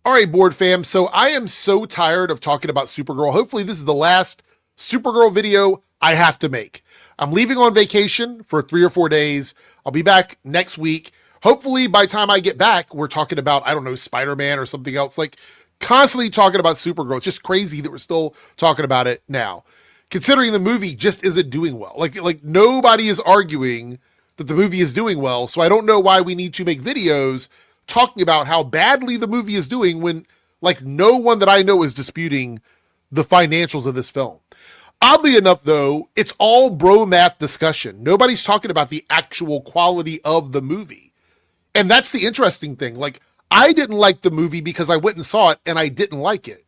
All right, board fam. So I am so tired of talking about Supergirl. Hopefully this is the last Supergirl video I have to make. I'm leaving on vacation for 3 or 4 days. I'll be back next week. Hopefully by the time I get back, we're talking about, I don't know, Spider-Man or something else. Like constantly talking about Supergirl. It's just crazy that we're still talking about it now, considering the movie just isn't doing well. Like nobody is arguing that the movie is doing well. So I don't know why we need to make videos talking about how badly the movie is doing when like no one that I know is disputing the financials of this film. Oddly enough, though, it's all bromath discussion. Nobody's talking about the actual quality of the movie. And that's the interesting thing. Like, I didn't like the movie because I went and saw it and I didn't like it.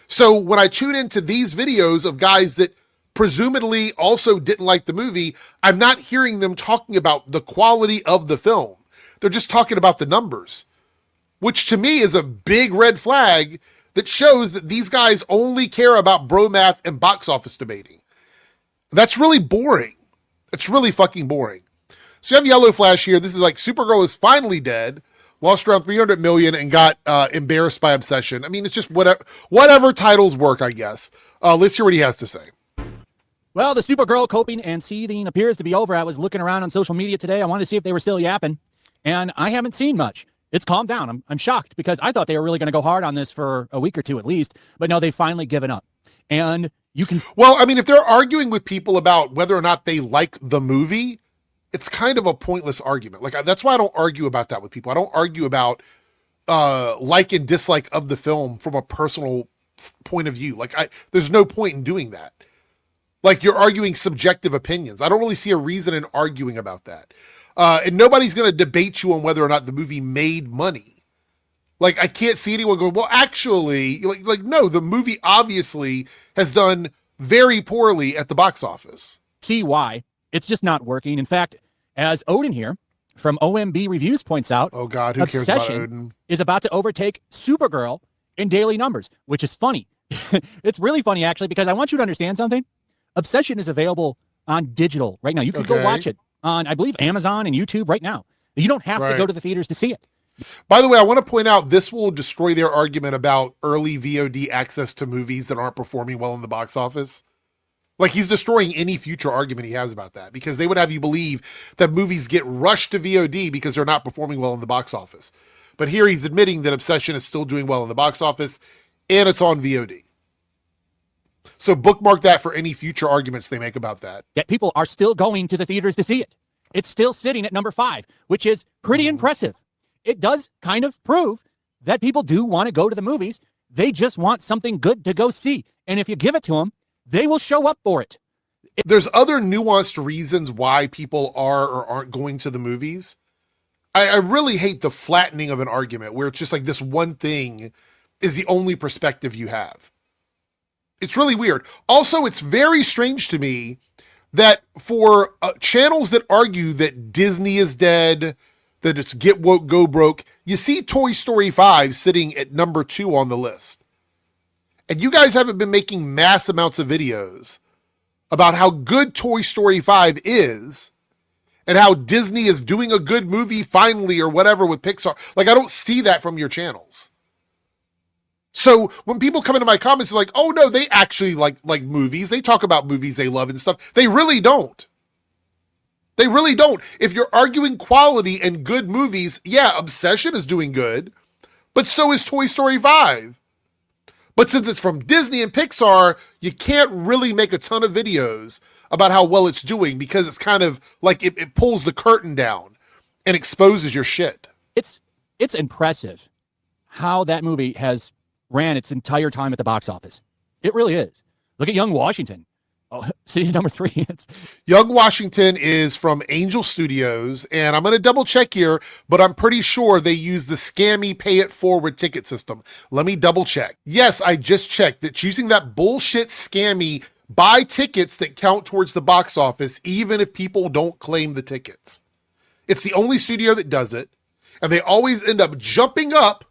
So when I tune into these videos of guys that presumably also didn't like the movie, I'm not hearing them talking about the quality of the film. They're just talking about the numbers, which to me is a big red flag that shows that these guys only care about bromath and box office debating. That's really boring. It's really fucking boring. So you have YellowFlash here. This is like Supergirl is finally dead, lost around 300 million and got embarrassed by Obsession. I mean, it's just whatever titles work, I guess. Let's hear what he has to say. Well, the Supergirl coping and seething appears to be over. I was looking around on social media today. I wanted to see if they were still yapping, and I haven't seen much. It's calmed down. I'm shocked because I thought they were really going to go hard on this for a week or two at least, but no, they've finally given up. And you can... Well, I mean, if they're arguing with people about whether or not they like the movie, it's kind of a pointless argument. Like, that's why I don't argue about that with people. I don't argue about like and dislike of the film from a personal point of view. Like, there's no point in doing that. Like, you're arguing subjective opinions. I don't really see a reason in arguing about that. And nobody's going to debate you on whether or not the movie made money. Like, I can't see anyone going, well, actually, like, no, the movie obviously has done very poorly at the box office. See why. It's just not working. In fact, as Odin here from OMB Reviews points out, oh God, who cares about Odin? Is about to overtake Supergirl in daily numbers, which is funny. It's really funny, actually, because I want you to understand something. Obsession is available on digital right now. You can go watch it on, I believe, Amazon and YouTube right now. You don't have to go to the theaters to see it. By the way, I want to point out this will destroy their argument about early VOD access to movies that aren't performing well in the box office. Like, he's destroying any future argument he has about that, because they would have you believe that movies get rushed to VOD because they're not performing well in the box office. But here he's admitting that Obsession is still doing well in the box office and it's on VOD. So bookmark that for any future arguments they make about that. Yet people are still going to the theaters to see it. It's still sitting at number 5, which is pretty impressive. It does kind of prove that people do want to go to the movies. They just want something good to go see. And if you give it to them, they will show up for it. There's other nuanced reasons why people are or aren't going to the movies. I really hate the flattening of an argument where it's just like this one thing is the only perspective you have. It's really weird. Also, it's very strange to me that for channels that argue that Disney is dead, that it's get woke, go broke, you see Toy Story 5 sitting at number 2 on the list. And you guys haven't been making mass amounts of videos about how good Toy Story 5 is and how Disney is doing a good movie finally or whatever with Pixar. Like, I don't see that from your channels. So when people come into my comments, they're like, oh no, they actually like movies. They talk about movies they love and stuff. They really don't. They really don't. If you're arguing quality and good movies, yeah, Obsession is doing good, but so is Toy Story 5. But since it's from Disney and Pixar, you can't really make a ton of videos about how well it's doing because it's kind of like it pulls the curtain down and exposes your shit. It's impressive how that movie has ran its entire time at the box office. It really is. Look at Young Washington. Oh, sitting at number 3. Young Washington is from Angel Studios, and I'm going to double check here, but I'm pretty sure they use the scammy pay it forward ticket system. Let me double check. Yes, I just checked that choosing that bullshit scammy buy tickets that count towards the box office, even if people don't claim the tickets. It's the only studio that does it, and they always end up jumping up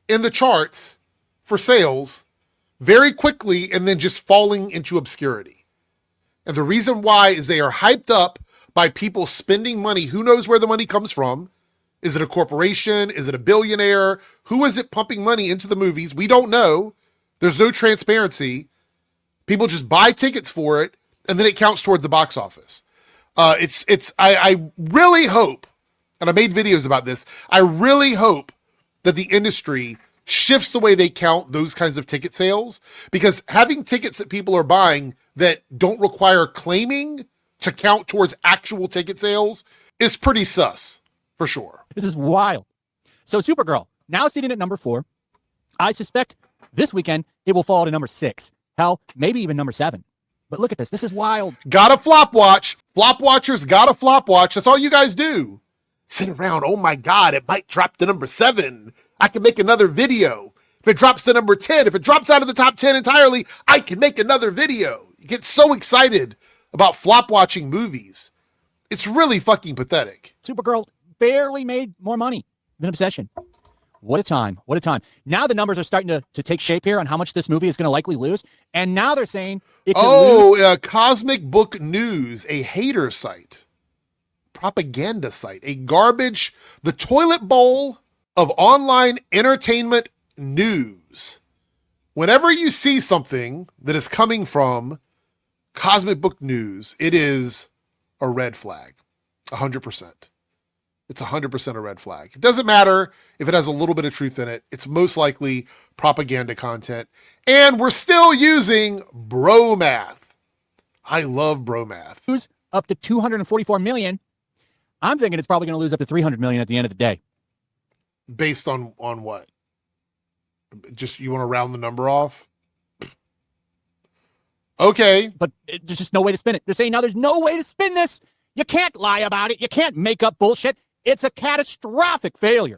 in the charts for sales very quickly and then just falling into obscurity. And the reason why is they are hyped up by people spending money. Who knows where the money comes from? Is it a corporation? Is it a billionaire? Who is it pumping money into the movies? We don't know. There's no transparency. People just buy tickets for it, and then it counts toward the box office. I really hope, and I made videos about this, I really hope that the industry shifts the way they count those kinds of ticket sales, because having tickets that people are buying that don't require claiming to count towards actual ticket sales is pretty sus, for sure. This is wild. So Supergirl, now seated at number 4. I suspect this weekend it will fall to number 6. Hell, maybe even number 7. But look at this. This is wild. Gotta flop watch. Flop watchers gotta flop watch. That's all you guys do. Sit around. Oh my God, it might drop to number 7. I can make another video. If it drops to number 10, if it drops out of the top 10 entirely, I can make another video. You get so excited about flop watching movies. It's really fucking pathetic. Supergirl barely made more money than Obsession. What a time. What a time. Now the numbers are starting to take shape here on how much this movie is going to likely lose. And now they're saying it could lose. Cosmic Book News, a hater site, propaganda site, a garbage, the toilet bowl of online entertainment news. Whenever you see something that is coming from Cosmic Book News, it is a red flag, 100%. It's 100% a red flag. It doesn't matter if it has a little bit of truth in it. It's most likely propaganda content. And we're still using bromath. I love bromath. Lose up to 244 million. I'm thinking it's probably going to lose up to 300 million at the end of the day. Based on what? Just, you want to round the number off? Okay. But there's just no way to spin it. They're saying now there's no way to spin this. You can't lie about it. You can't make up bullshit. It's a catastrophic failure.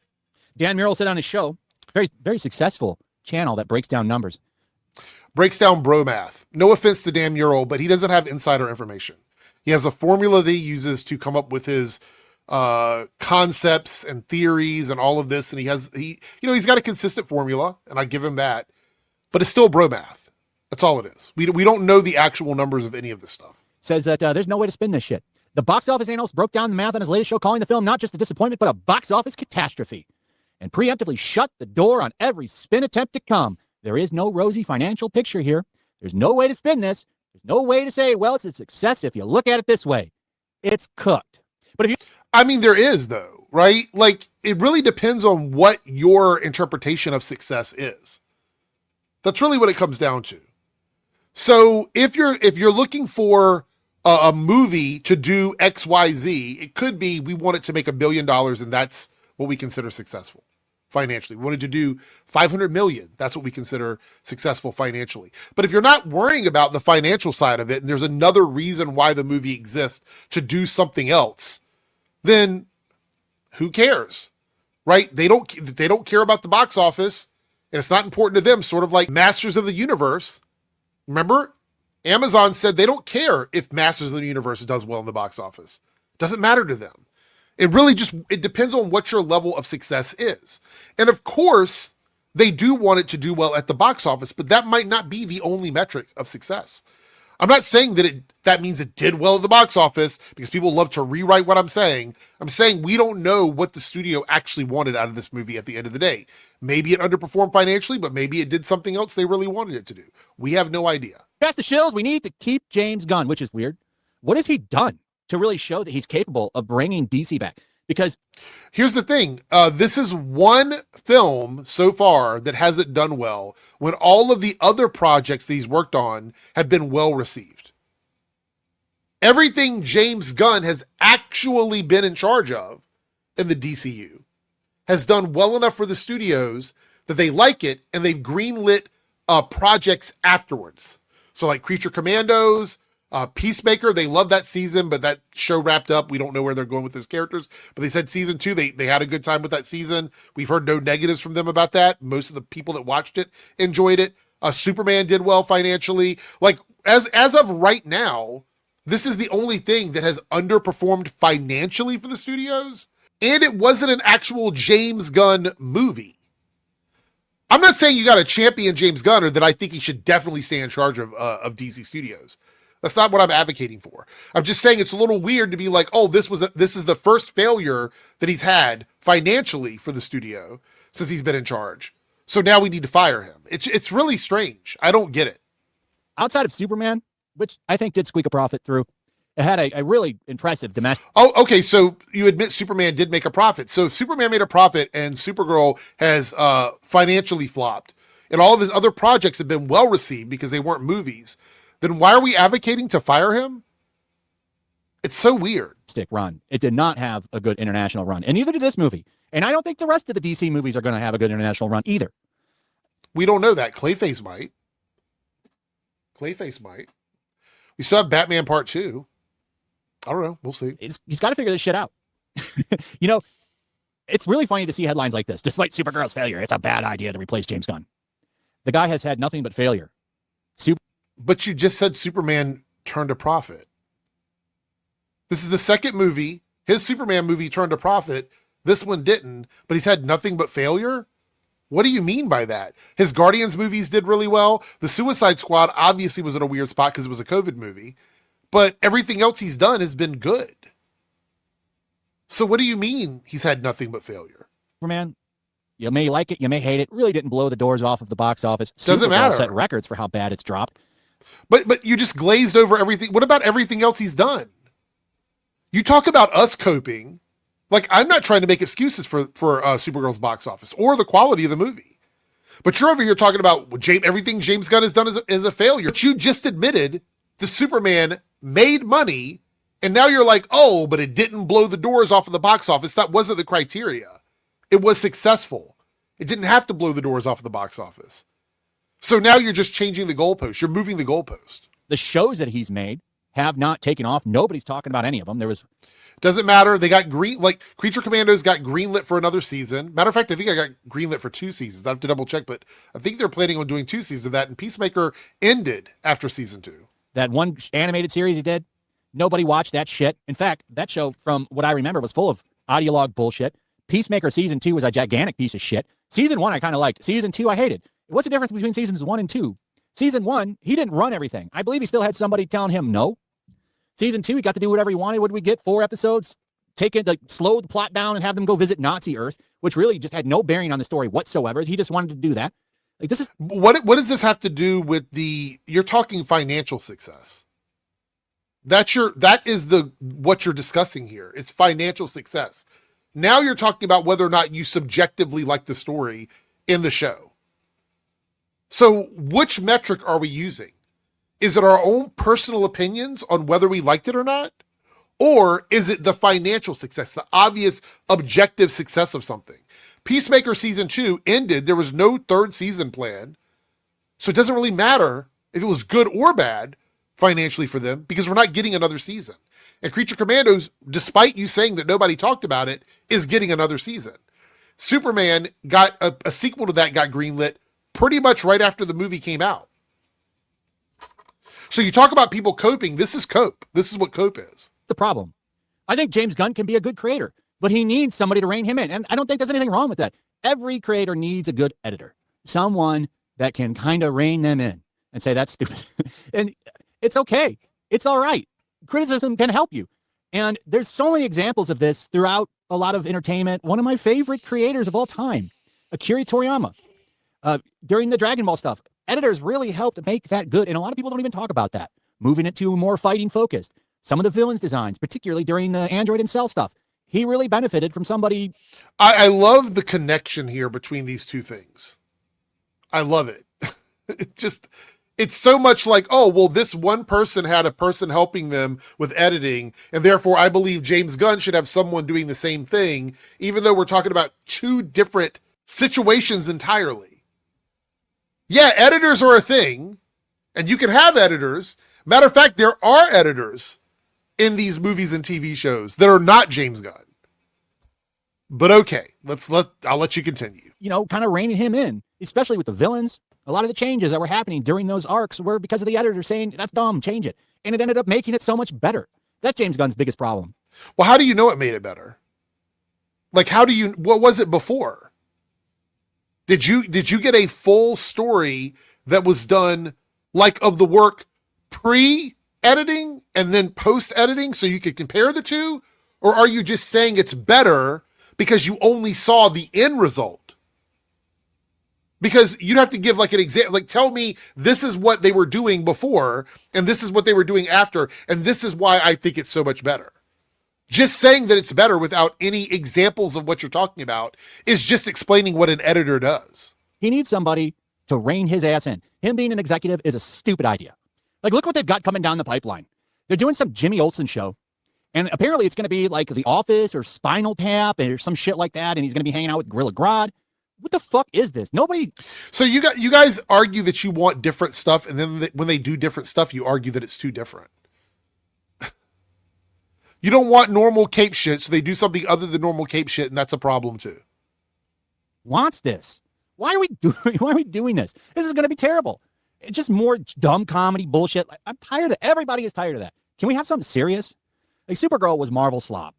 Dan Murrell said on his show, very, very successful channel that breaks down numbers. Breaks down bromath. No offense to Dan Murrell, but he doesn't have insider information. He has a formula that he uses to come up with his concepts and theories and all of this. And he's got a consistent formula, and I give him that, but it's still bromath. That's all it is. We don't know the actual numbers of any of this stuff. Says that there's no way to spin this shit. The box office analyst broke down the math on his latest show, calling the film not just a disappointment, but a box office catastrophe, and preemptively shut the door on every spin attempt to come. There is no rosy financial picture here. There's no way to spin this. There's no way to say, well, it's a success if you look at it this way. It's cooked. But if you... I mean, there is, though, right? Like, it really depends on what your interpretation of success is. That's really what it comes down to. So if you're looking for a movie to do XYZ, it could be we want it to make $1 billion, and that's what we consider successful financially. We wanted to do 500 million. That's what we consider successful financially. But if you're not worrying about the financial side of it, and there's another reason why the movie exists to do something else, then who cares, right? They don't care about the box office, and it's not important to them, sort of like Masters of the Universe. Remember? Amazon said they don't care if Masters of the Universe does well in the box office. It doesn't matter to them. It depends on what your level of success is. And of course, they do want it to do well at the box office, but that might not be the only metric of success. I'm not saying that means it did well at the box office, because people love to rewrite what I'm saying. I'm saying we don't know what the studio actually wanted out of this movie at the end of the day. Maybe it underperformed financially, but maybe it did something else they really wanted it to do. We have no idea. That's the shills. We need to keep James Gunn, which is weird. What has he done to really show that he's capable of bringing DC back? Because here's the thing. This is one film so far that hasn't done well when all of the other projects that he's worked on have been well received. Everything James Gunn has actually been in charge of in the DCU has done well enough for the studios that they like it, and they've greenlit projects afterwards. So like Creature Commandos, Peacemaker, they love that season, but that show wrapped up. We don't know where they're going with those characters, but they said season 2, they had a good time with that season. We've heard no negatives from them about that. Most of the people that watched it enjoyed it. Superman did well financially. Like as of right now, this is the only thing that has underperformed financially for the studios. And it wasn't an actual James Gunn movie. I'm not saying you got to champion James Gunn or that I think he should definitely stay in charge of DC Studios. That's not what I'm advocating for. I'm just saying it's a little weird to be like, oh, this is the first failure that he's had financially for the studio since he's been in charge. So now we need to fire him. It's really strange. I don't get it. Outside of Superman, which I think did squeak a profit through, it had a really impressive domestic. Oh, okay. So you admit Superman did make a profit. So if Superman made a profit and Supergirl has financially flopped and all of his other projects have been well received because they weren't movies, then why are we advocating to fire him? It's so weird. Run. It did not have a good international run, and neither did this movie. And I don't think the rest of the DC movies are going to have a good international run either. We don't know that. Clayface might. We still have Batman Part 2. I don't know. We'll see. He's got to figure this shit out. It's really funny to see headlines like this. Despite Supergirl's failure, it's a bad idea to replace James Gunn. The guy has had nothing but failure. But you just said Superman turned a profit. This is the second movie. His Superman movie turned a profit. This one didn't, but he's had nothing but failure? What do you mean by that? His Guardians movies did really well. The Suicide Squad obviously was in a weird spot because it was a COVID movie, but everything else he's done has been good. So what do you mean he's had nothing but failure? Superman, you may like it, you may hate it. Really didn't blow the doors off of the box office. Doesn't Supergirl matter. Set records for how bad it's dropped. But you just glazed over everything. What about everything else he's done? You talk about us coping. Like, I'm not trying to make excuses for Supergirl's box office or the quality of the movie. But you're over here talking about everything James Gunn has done is a failure. But you just admitted the Superman made money, and now you're like, oh, but it didn't blow the doors off of the box office. That wasn't the criteria. It was successful. It didn't have to blow the doors off of the box office. So now you're just changing the goalpost. You're moving the goalpost. The shows that he's made have not taken off. Nobody's talking about any of them. Doesn't matter. They got Creature Commandos got greenlit for another season. Matter of fact, I think I got greenlit for 2 seasons. I have to double check, but I think they're planning on doing 2 seasons of that. And Peacemaker ended after season 2. That one animated series he did, nobody watched that shit. In fact, that show, from what I remember, was full of ideologue bullshit. Peacemaker season 2 was a gigantic piece of shit. Season 1 I kind of liked. Season 2 I hated. What's the difference between seasons 1 and 2? Season 1, he didn't run everything. I believe he still had somebody telling him no. Season 2, he got to do whatever he wanted. What did we get? 4 episodes? Slow the plot down and have them go visit Nazi Earth, which really just had no bearing on the story whatsoever. He just wanted to do that. Like, this is what does this have to do with you're talking financial success? What you're discussing here. It's financial success. Now you're talking about whether or not you subjectively like the story in the show. So which metric are we using? Is it our own personal opinions on whether we liked it or not? Or is it the financial success, the obvious objective success of something? Peacemaker season 2 ended. There was no 3rd season planned. So it doesn't really matter if it was good or bad financially for them because we're not getting another season. And Creature Commandos, despite you saying that nobody talked about it, is getting another season. Superman got a sequel to that, got greenlit pretty much right after the movie came out. So you talk about people coping. This is cope. This is what cope is. the problem. I think James Gunn can be a good creator, but he needs somebody to rein him in. And I don't think there's anything wrong with that. Every creator needs a good editor, someone that can kind of rein them in and say, that's stupid. And it's okay. It's all right. Criticism can help you. And there's so many examples of this throughout a lot of entertainment. One of my favorite creators of all time, Akira Toriyama, during the Dragon Ball stuff, editors really helped make that good. And a lot of people don't even talk about that. Moving it to more fighting focused. Some of the villains designs, particularly during the Android and Cell stuff, he really benefited from somebody. I love the connection here between these two things. I love it. It's so much like, oh, well, this one person had a person helping them with editing, and therefore I believe James Gunn should have someone doing the same thing, even though we're talking about two different situations entirely. Yeah, editors are a thing, and you can have editors. Matter of fact, there are editors in these movies and TV shows that are not James Gunn. But okay, I'll let you continue. You know, kind of reining him in, especially with the villains. A lot of the changes that were happening during those arcs were because of the editor saying, that's dumb, change it. And it ended up making it so much better. That's James Gunn's biggest problem. Well, how do you know it made it better? Like, what was it before? Did you get a full story that was done, like, of the work pre editing and then post editing so you could compare the two? Or are you just saying it's better because you only saw the end result? Because you'd have to give like an example, like tell me this is what they were doing before and this is what they were doing after. And this is why I think it's so much better. Just saying that it's better without any examples of what you're talking about is just explaining what an editor does. He needs somebody to rein his ass in. Him being an executive is a stupid idea. Like, look what they've got coming down the pipeline. They're doing some Jimmy Olsen show. And apparently it's going to be like The Office or Spinal Tap or some shit like that. And he's going to be hanging out with Gorilla Grodd. What the fuck is this? Nobody. So you guys argue that you want different stuff. And then when they do different stuff, you argue that it's too different. You don't want normal cape shit. So they do something other than normal cape shit. And that's a problem too. Wants this. Why are we doing this? This is going to be terrible. It's just more dumb comedy bullshit. I'm tired of everybody is tired of that. Can we have something serious? Like Supergirl was Marvel slop.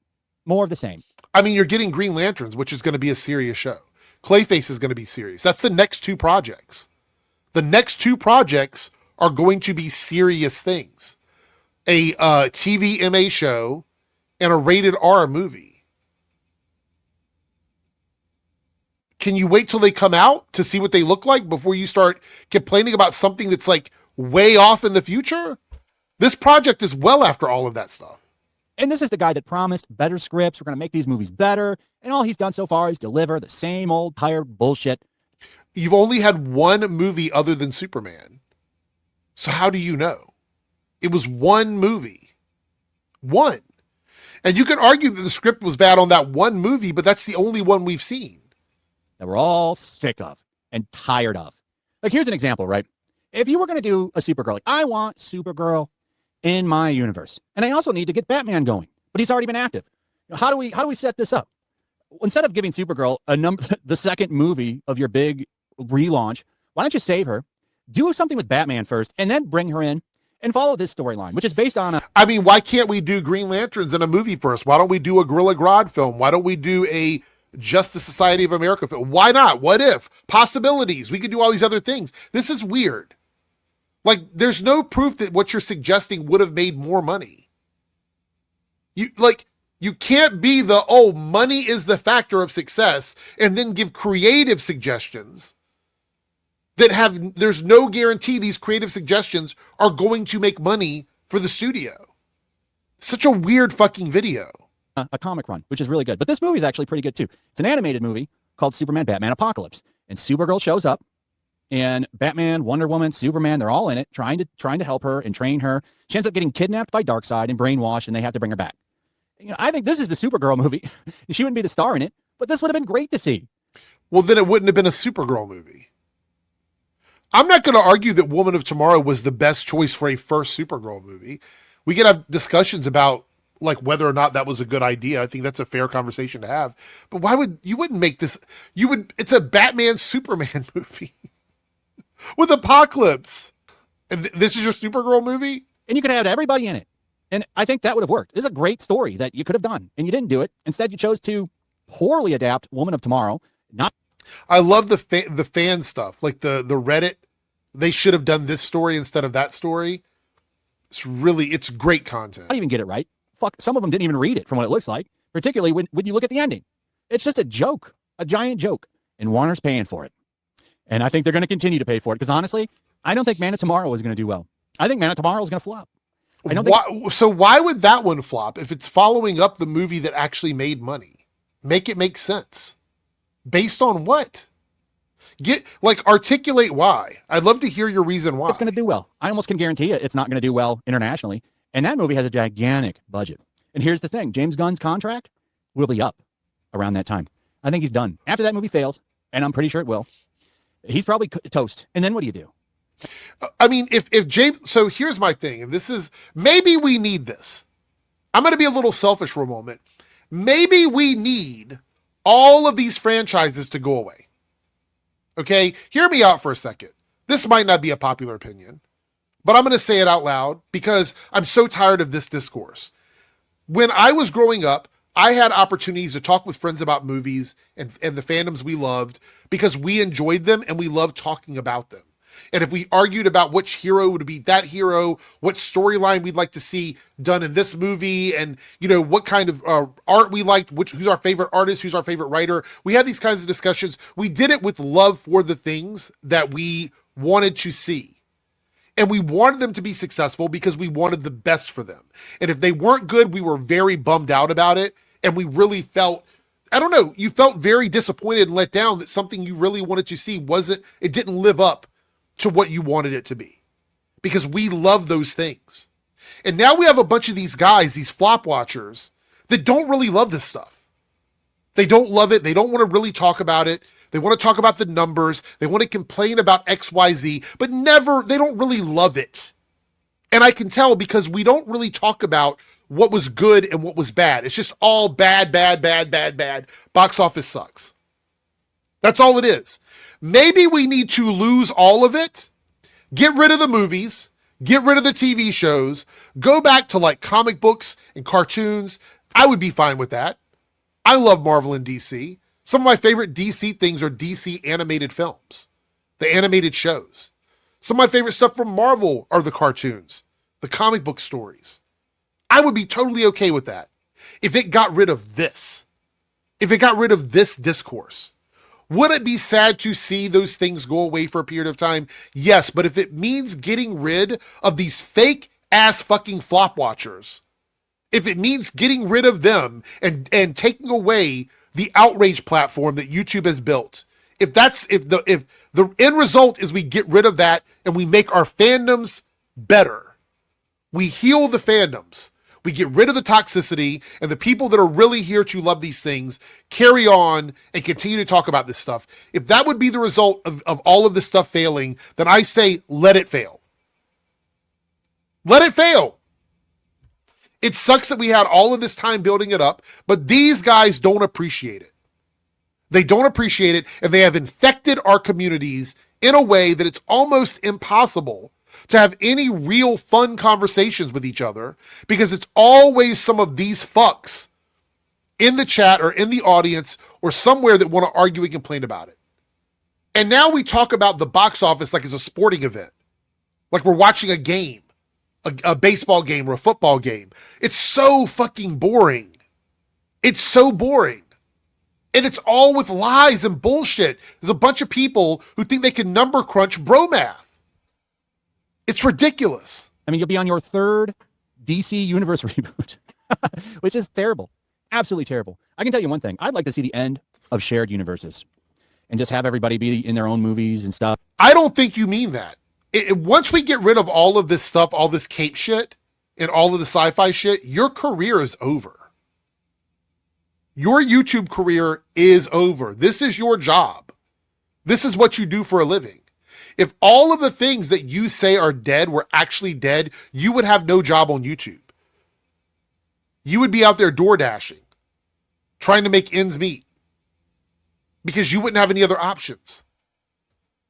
More of the same. I mean, you're getting Green Lanterns, which is going to be a serious show. Clayface is going to be serious. That's the next two projects. The next two projects are going to be serious things. A TV MA show and a rated R movie. Can you wait till they come out to see what they look like before you start complaining about something that's like way off in the future? This project is well after all of that stuff. And this is the guy that promised better scripts. We're going to make these movies better. And all he's done so far is deliver the same old tired bullshit. You've only had one movie other than Superman. So how do you know? It was one movie. One. And you can argue that the script was bad on that one movie, but that's the only one we've seen. That we're all sick of and tired of. Like, here's an example, right? If you were going to do a Supergirl, like, I want Supergirl in my universe. And I also need to get Batman going, but he's already been active. How do we set this up? Instead of giving Supergirl the second movie of your big relaunch, why don't you save her, do something with Batman first, and then bring her in and follow this storyline, which is based on I mean, why can't we do Green Lanterns in a movie first? Why don't we do a Gorilla Grodd film? Why don't we do a Justice Society of America film? Why not? What if? Possibilities. We could do all these other things. This is weird. Like, there's no proof that what you're suggesting would have made more money. You can't be money is the factor of success and then give creative suggestions that there's no guarantee these creative suggestions are going to make money for the studio. Such a weird fucking video. a comic run, which is really good. But this movie is actually pretty good too. It's an animated movie called Superman Batman Apocalypse. And Supergirl shows up. And Batman, Wonder Woman, Superman, they're all in it, trying to help her and train her. She ends up getting kidnapped by Darkseid and brainwashed, and they have to bring her back. I think this is the Supergirl movie. She wouldn't be the star in it, but this would have been great to see. Well, then it wouldn't have been a Supergirl movie. I'm not going to argue that Woman of Tomorrow was the best choice for a first Supergirl movie. We could have discussions about like whether or not that was a good idea. I think that's a fair conversation to have. But you wouldn't make this? It's a Batman Superman movie. With Apocalypse. And this is your Supergirl movie? And you could have everybody in it. And I think that would have worked. This is a great story that you could have done. And you didn't do it. Instead, you chose to poorly adapt Woman of Tomorrow. I love the fan stuff. Like the Reddit. They should have done this story instead of that story. It's great content. I didn't even get it right. Fuck, some of them didn't even read it from what it looks like. Particularly when you look at the ending. It's just a joke. A giant joke. And Warner's paying for it. And I think they're going to continue to pay for it. Because honestly, I don't think Man of Tomorrow is going to do well. I think Man of Tomorrow is going to flop. So why would that one flop if it's following up the movie that actually made money? Make it make sense. Based on what? Articulate why. I'd love to hear your reason why. It's going to do well. I almost can guarantee you it's not going to do well internationally. And that movie has a gigantic budget. And here's the thing. James Gunn's contract will be up around that time. I think he's done. After that movie fails, and I'm pretty sure it will, he's probably toast. And then what do you do? I mean, if James, so here's my thing, and this is, maybe we need this. I'm going to be a little selfish for a moment. Maybe we need all of these franchises to go away. Okay? Hear me out for a second. This might not be a popular opinion, but I'm going to say it out loud because I'm so tired of this discourse. When I was growing up, I had opportunities to talk with friends about movies and the fandoms we loved because we enjoyed them and we loved talking about them. And if we argued about which hero would be that hero, what storyline we'd like to see done in this movie, and, you know, what kind of art we liked, who's our favorite artist, who's our favorite writer. We had these kinds of discussions. We did it with love for the things that we wanted to see. And we wanted them to be successful because we wanted the best for them. And if they weren't good, we were very bummed out about it. And we really felt, I don't know, you felt very disappointed and let down that something you really wanted to see it didn't live up to what you wanted it to be. Because we love those things. And now we have a bunch of these guys, these flop watchers, that don't really love this stuff. They don't love it. They don't want to really talk about it. They want to talk about the numbers. They want to complain about XYZ, but they don't really love it. And I can tell because we don't really talk about what was good and what was bad. It's just all bad, bad, bad, bad, bad. Box office sucks. That's all it is. Maybe we need to lose all of it, get rid of the movies, get rid of the TV shows, go back to like comic books and cartoons. I would be fine with that. I love Marvel and DC. Some of my favorite DC things are DC animated films, the animated shows. Some of my favorite stuff from Marvel are the cartoons, the comic book stories. I would be totally okay with that if it got rid of this, if it got rid of this discourse. Would it be sad to see those things go away for a period of time? Yes, but if it means getting rid of these fake ass fucking flop watchers, if it means getting rid of them and taking away the outrage platform that YouTube has built, if the end result is we get rid of that and we make our fandoms better, we heal the fandoms, we get rid of the toxicity, and the people that are really here to love these things carry on and continue to talk about this stuff. If that would be the result of all of this stuff failing, then I say let it fail. Let it fail. It sucks that we had all of this time building it up, but these guys don't appreciate it. They don't appreciate it, and they have infected our communities in a way that it's almost impossible to have any real fun conversations with each other, because it's always some of these fucks in the chat or in the audience or somewhere that want to argue and complain about it. And now we talk about the box office like it's a sporting event, like we're watching a game. A baseball game or a football game. It's so fucking boring. It's so boring. And it's all with lies and bullshit. There's a bunch of people who think they can number crunch bromath. It's ridiculous. I mean, you'll be on your third DC Universe reboot, which is terrible. Absolutely terrible. I can tell you one thing. I'd like to see the end of shared universes and just have everybody be in their own movies and stuff. I don't think you mean that. Once we get rid of all of this stuff, all this cape shit and all of the sci-fi shit, your career is over. Your YouTube career is over. This is your job. This is what you do for a living. If all of the things that you say are dead were actually dead, you would have no job on YouTube. You would be out there door dashing, trying to make ends meet, because you wouldn't have any other options.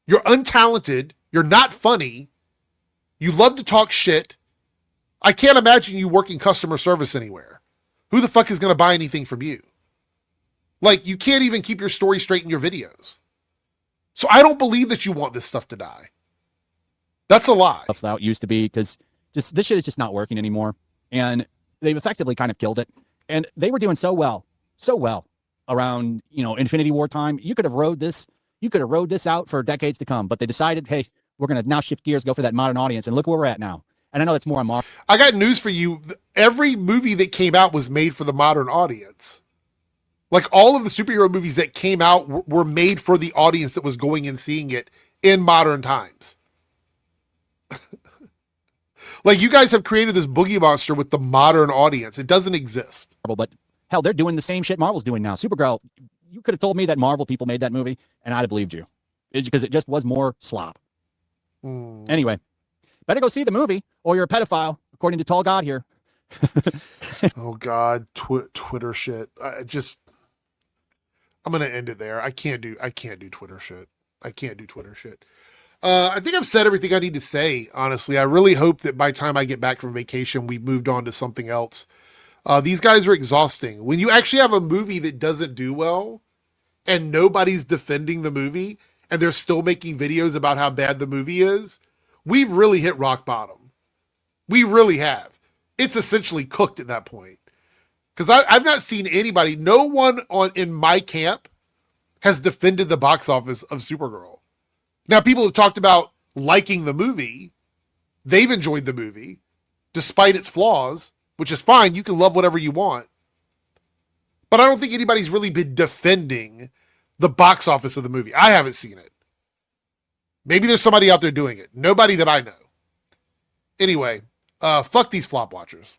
You're untalented. You're not funny. You love to talk shit. I can't imagine you working customer service anywhere. Who the fuck is going to buy anything from you? Like, you can't even keep your story straight in your videos. So I don't believe that you want this stuff to die. That's a lie. That used to be, because this shit is just not working anymore. And they've effectively kind of killed it. And they were doing so well around, Infinity War time. You could have rode this out for decades to come, but they decided, hey, we're going to now shift gears, go for that modern audience, and look where we're at now. And I know that's more on Marvel. I got news for you. Every movie that came out was made for the modern audience. Like, all of the superhero movies that came out were made for the audience that was going and seeing it in modern times. Like, you guys have created this boogie monster with the modern audience. It doesn't exist. But hell, they're doing the same shit Marvel's doing now. Supergirl, you could have told me that Marvel people made that movie, and I'd have believed you. Because it just was more slop. Anyway, better go see the movie, or you're a pedophile, according to Tall God here. Oh, God. Twitter shit. I'm going to end it there. I can't do Twitter shit. I can't do Twitter shit. I think I've said everything I need to say, honestly. I really hope that by the time I get back from vacation, we've moved on to something else. These guys are exhausting. When you actually have a movie that doesn't do well and nobody's defending the movie, and they're still making videos about how bad the movie is, we've really hit rock bottom. We really have. It's essentially cooked at that point. Because I've not seen anybody, no one in my camp has defended the box office of Supergirl. Now, people have talked about liking the movie. They've enjoyed the movie, despite its flaws, which is fine. You can love whatever you want. But I don't think anybody's really been defending the box office of the movie. I haven't seen it. Maybe there's somebody out there doing it. Nobody that I know. Anyway, fuck these flop watchers.